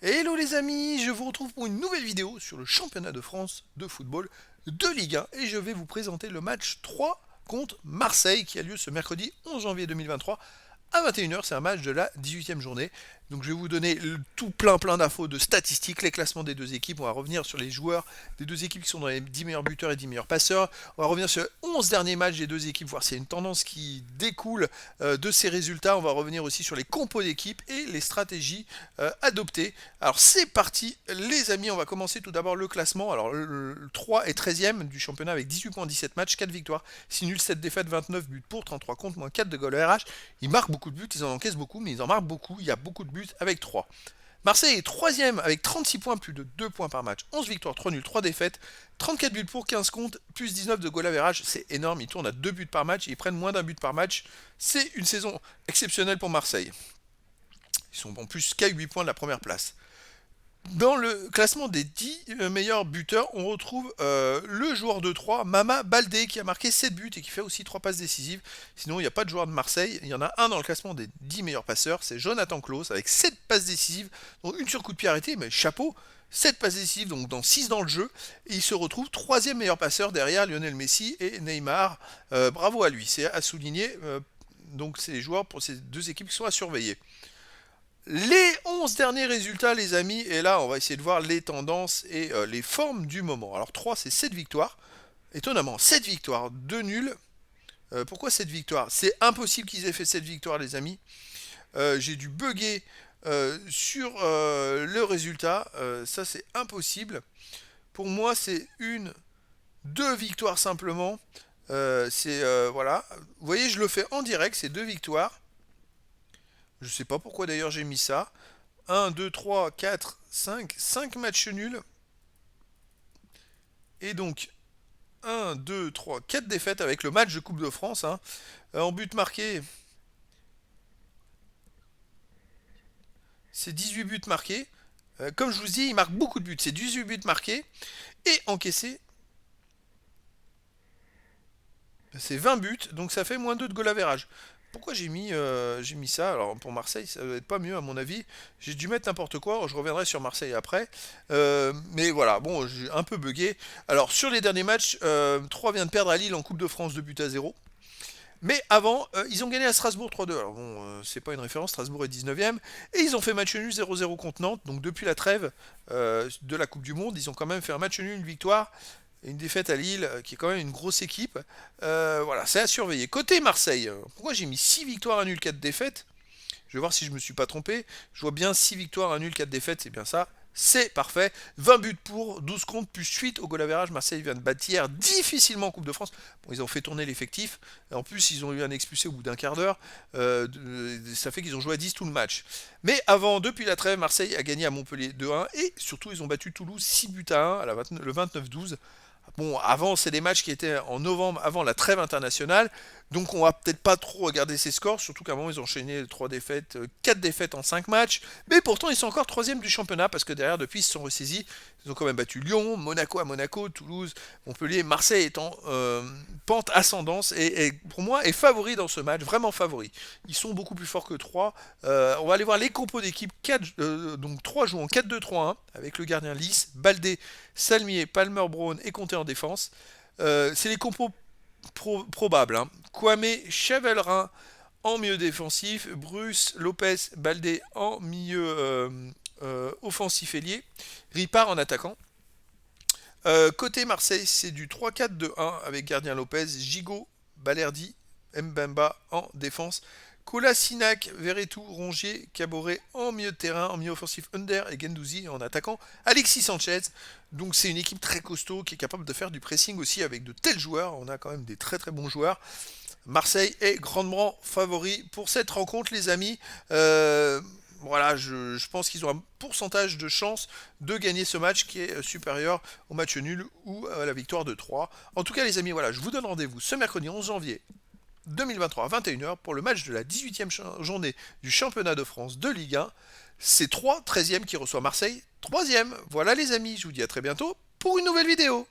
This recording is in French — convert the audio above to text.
Hello les amis, je vous retrouve pour une nouvelle vidéo sur le championnat de France de football de Ligue 1 et je vais vous présenter le match 3 contre Marseille qui a lieu ce mercredi 11 janvier 2023 à 21h. C'est un match de la 18e journée. Donc je vais vous donner tout plein d'infos, de statistiques, les classements des deux équipes. On va revenir sur les joueurs des deux équipes qui sont dans les 10 meilleurs buteurs et 10 meilleurs passeurs. On va revenir sur les 11 derniers matchs des deux équipes, voir s'il y a une tendance qui découle de ces résultats. On va revenir aussi sur les compos d'équipe et les stratégies adoptées. Alors c'est parti les amis, on va commencer tout d'abord le classement. Alors le 3 est 13e du championnat avec 18 points, 17 matchs, 4 victoires, 6 nuls, 7 défaites, 29 buts pour, 33 contre, moins 4 de goal RH. Ils marquent beaucoup de buts, ils en encaissent beaucoup, mais ils en marquent beaucoup. Il y a beaucoup de buts avec 3. Marseille est 3e avec 36 points, plus de 2 points par match, 11 victoires, 3 nuls, 3 défaites, 34 buts pour, 15 comptes, plus 19 de goal average, c'est énorme, ils tournent à 2 buts par match, et ils prennent moins d'un but par match, c'est une saison exceptionnelle pour Marseille. Ils sont en plus qu'à 8 points de la première place. Dans le classement des 10 meilleurs buteurs, on retrouve le joueur de 3, Mama Baldé, qui a marqué 7 buts et qui fait aussi 3 passes décisives. Sinon, il n'y a pas de joueur de Marseille. Il y en a un dans le classement des 10 meilleurs passeurs, c'est Jonathan Klaus, avec 7 passes décisives, dont une sur coup de pied arrêté, mais chapeau, 7 passes décisives, donc dans 6 dans le jeu. Et il se retrouve troisième meilleur passeur derrière Lionel Messi et Neymar. Bravo à lui, c'est à souligner. Donc c'est les joueurs pour ces deux équipes qui sont à surveiller. Les 11 derniers résultats, les amis, et là, on va essayer de voir les tendances et les formes du moment. Alors, 3, c'est 7 victoires. Étonnamment, 7 victoires, 2 nuls. Pourquoi 7 victoires? C'est impossible qu'ils aient fait 7 victoires, les amis. J'ai dû bugger sur le résultat. Ça, c'est impossible. Pour moi, c'est une, 2 victoires simplement. Voilà. Vous voyez, je le fais en direct, c'est 2 victoires. Je sais pas pourquoi d'ailleurs j'ai mis ça. 1, 2, 3, 4, 5, 5 matchs nuls. Et donc 1, 2, 3, 4 défaites avec le match de Coupe de France, hein. En but marqué, c'est 18 buts marqués. Comme je vous dis, il marque beaucoup de buts. C'est 18 buts marqués. Et encaissé, c'est 20 buts. Donc ça fait moins 2 de goal average. Pourquoi j'ai mis ça? Alors pour Marseille, ça va être pas mieux à mon avis. J'ai dû mettre n'importe quoi. Je reviendrai sur Marseille après. Mais voilà, bon, j'ai un peu bugué. Alors sur les derniers matchs, 3 vient de perdre à Lille en Coupe de France 2 buts à 0. Mais avant, ils ont gagné à Strasbourg 3-2. Alors bon, c'est pas une référence, Strasbourg est 19e. Et ils ont fait match nul 0-0 contre Nantes. Donc depuis la trêve de la Coupe du Monde, ils ont quand même fait un match nul, une victoire et une défaite à Lille, qui est quand même une grosse équipe. Voilà, c'est à surveiller. Côté Marseille, pourquoi j'ai mis 6 victoires, un nul, 4 défaites? Je vais voir si je me suis pas trompé. Je vois bien 6 victoires, un nul, 4 défaites, c'est bien ça. C'est parfait. 20 buts pour, 12 contre, plus 8 au goal average. Marseille vient de battre hier difficilement en Coupe de France. Bon, ils ont fait tourner l'effectif. En plus, ils ont eu un expulsé au bout d'un quart d'heure. Ça fait qu'ils ont joué à 10 tout le match. Mais avant, depuis la trêve, Marseille a gagné à Montpellier 2-1. Et surtout, ils ont battu Toulouse 6 buts à 1 à le 29-12. Bon, avant, c'est des matchs qui étaient en novembre, avant la trêve internationale. Donc, on va peut-être pas trop regarder ces scores, surtout qu'à un moment, ils ont enchaîné 3 défaites, 4 défaites en 5 matchs. Mais pourtant, ils sont encore troisième du championnat, parce que derrière, depuis, ils se sont ressaisis. Ils ont quand même battu Lyon, Monaco à Monaco, Toulouse, Montpellier, Marseille étant pente ascendance. Et pour moi, est favori dans ce match, vraiment favori. Ils sont beaucoup plus forts que 3. On va aller voir les compos d'équipe. Donc 3 jouent en 4-2-3-1, avec le gardien Lys, Baldé, Salmier, Palmer, Brown et Conté en défense. C'est les compos probables, hein. Kwame, Chevelrin en milieu défensif, Bruce, Lopez, Baldé en milieu offensif ailier, Ripard en attaquant. Côté Marseille, c'est du 3-4-2-1 avec gardien Lopez, Gigot, Balerdi, Mbemba en défense. Kolasinac, Verretou, Rongier, Caboret en milieu de terrain, en milieu offensif Under et Gendouzi en attaquant. Alexis Sanchez. Donc c'est une équipe très costaud qui est capable de faire du pressing aussi avec de tels joueurs. On a quand même des très bons joueurs. Marseille est grandement favori pour cette rencontre, les amis. Voilà, je pense qu'ils ont un pourcentage de chance de gagner ce match qui est supérieur au match nul ou à la victoire de 3. En tout cas, les amis, voilà, je vous donne rendez-vous ce mercredi 11 janvier 2023 à 21h pour le match de la 18e journée du championnat de France de Ligue 1. C'est 3, 13e qui reçoit Marseille, 3e. Voilà les amis, je vous dis à très bientôt pour une nouvelle vidéo.